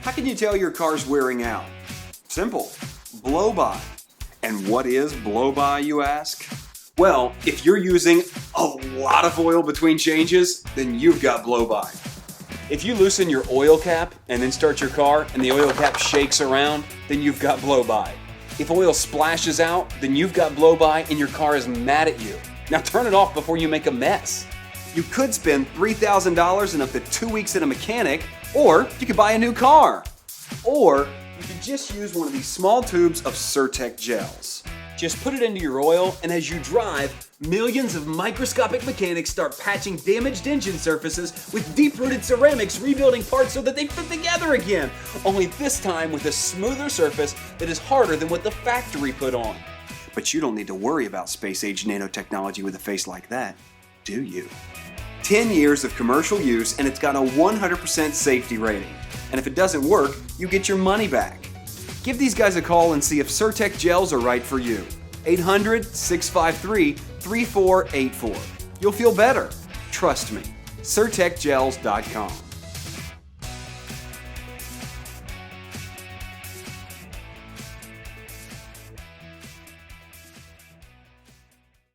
How can you tell your car's wearing out? Simple. Blowby. And what is Blowby, you ask? Well, if you're using a lot of oil between changes, then you've got Blowby. If you loosen your oil cap and then start your car and the oil cap shakes around, then you've got Blowby. If oil splashes out, then you've got Blowby and your car is mad at you. Now turn it off before you make a mess. You could spend $3,000 and up to 2 weeks at a mechanic, or you could buy a new car. Or you could just use one of these small tubes of Certech gels. Just put it into your oil, and as you drive, millions of microscopic mechanics start patching damaged engine surfaces with deep-rooted ceramics, rebuilding parts so that they fit together again. Only this time with a smoother surface that is harder than what the factory put on. But you don't need to worry about space-age nanotechnology with a face like that, do you? 10 years of commercial use, and it's got a 100% safety rating. And if it doesn't work, you get your money back. Give these guys a call and see if Certech gels are right for you. 800-653-3484. You'll feel better. Trust me. CertechGels.com.